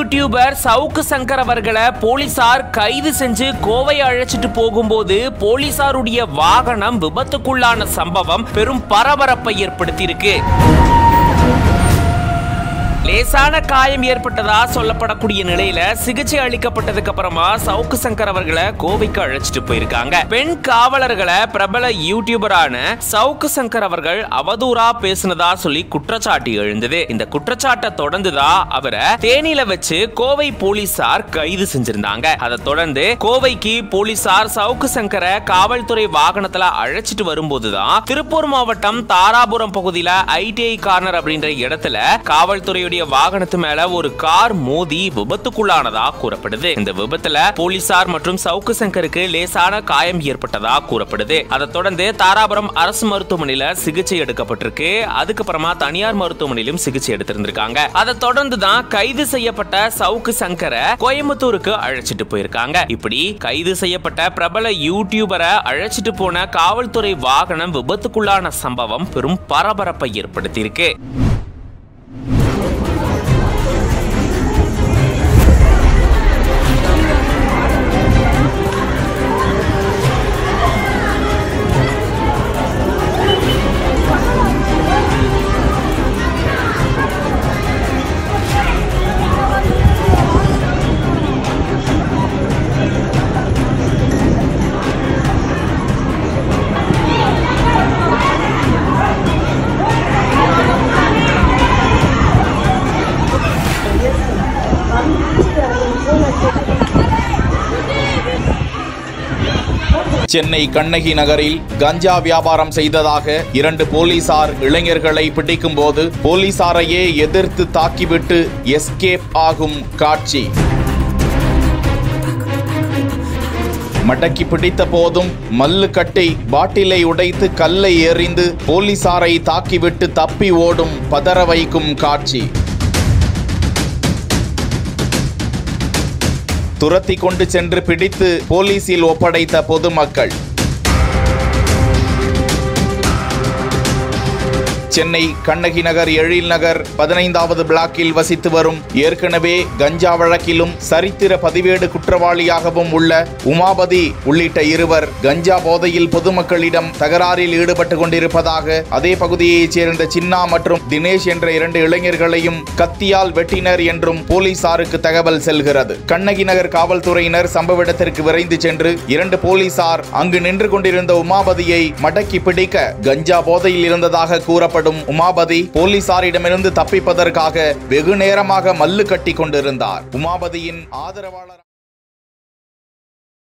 YouTuber Savukku Shankar அவர்களை போலீசார் கைது செஞ்சு கோவை அழைச்சிட்டு போகும்போது போலீசாருடைய வாகனம் விபத்துக்குள்ளான சம்பவம் பெரும் பரபரப்பை ஏற்படுத்தியிருக்கு. லேசான காயம் ஏற்பட்டதா சொல்லப்படக்கூடிய நிலையில சிகிச்சை அளிக்கப்பட்டதுக்கு அப்புறமா சவுக்கு சங்கர் அவர்களை கோவைக்கு அழைச்சிட்டு போயிருக்காங்க. பெண் காவலர்களை பிரபல யூடியூபரான சவுக்கு சங்கர் அவர்கள் அவதூறா பேசினதா சொல்லி குற்றச்சாட்டு எழுந்தது. இந்த குற்றச்சாட்டை தொடர்ந்துதான் அவரை தேனியில வச்சு கோவை போலீசார் கைது செஞ்சிருந்தாங்க. அதை தொடர்ந்து கோவைக்கு போலீசார் சவுக்கு சங்கரை காவல்துறை வாகனத்துல அழைச்சிட்டு வரும்போதுதான் திருப்பூர் மாவட்டம் தாராபுரம் பகுதியில ITI கார்னர் அப்படின்ற இடத்துல காவல்துறையுடைய வாகனத்து மேல ஒரு கார் மோதி விபத்துக்குள்ளானதா கூறப்படுது. இந்த விபத்துல போலீசார் மற்றும் சவுக்கு சங்கருக்கு லேசான காயம் ஏற்பட்டதா கூறப்படுது. அதை தொடர்ந்து தாராபுரம் அரசு மருத்துவமனையில சிகிச்சை எடுக்கப்பட்டிருக்கு. அதுக்கப்புறமா தனியார் மருத்துவமனையிலும் சிகிச்சை எடுத்திருந்திருக்காங்க. அதை தொடர்ந்து தான் கைது செய்யப்பட்ட சவுக்கு சங்கரை கோயம்புத்தூருக்கு அழைச்சிட்டு போயிருக்காங்க. இப்படி கைது செய்யப்பட்ட பிரபல யூடியூபரை அழைச்சிட்டு போன காவல்துறை வாகனம் விபத்துக்குள்ளான சம்பவம் பெரும் பரபரப்பை ஏற்படுத்தியிருக்கு. சென்னை கண்ணகி நகரில் கஞ்சா வியாபாரம் செய்ததாக 2 போலீசார் இளைஞர்களை பிடிக்கும் போது போலீசாரையே எதிர்த்து தாக்கிவிட்டு எஸ்கேப் ஆகும் காட்சி. மடக்கி பிடித்த போதும் மல்லு கட்டி பாட்டிலை உடைத்து கல்லை எறிந்து போலீசாரை தாக்கிவிட்டு தப்பி ஓடும் பதற வைக்கும் காட்சி. துரத்தி கொண்டு சென்று பிடித்து போலீசில் ஒப்படைத்த பொதுமக்கள். சென்னை கண்ணகி நகர் எழில் நகர் 15வது பிளாக்கில் வசித்து வரும் ஏற்கனவே கஞ்சா வழக்கிலும் சரித்திர பதிவேடு குற்றவாளியாகவும் உள்ள உமாபதி உள்ளிட்ட 2 கஞ்சா போதையில் பொதுமக்களிடம் தகராறில் ஈடுபட்டு கொண்டிருப்பதாக அதே பகுதியைச் சேர்ந்த சின்னா மற்றும் தினேஷ் என்ற 2 இளைஞர்களையும் கத்தியால் வெட்டினர் என்றும் போலீசாருக்கு தகவல் செல்கிறது. கண்ணகி நகர் காவல்துறையினர் சம்பவ இடத்திற்கு விரைந்து சென்று 2 போலீசார் அங்கு நின்று கொண்டிருந்த உமாபதியை மடக்கி பிடிக்க கஞ்சா போதையில் இருந்ததாக கூறப்படும் உமாபதி போலீசாரிடமிருந்து தப்பிப்பதற்காக வெகு நேரமாக மல்லு கட்டி கொண்டிருந்தார். உமாபதியின் ஆதரவாளர்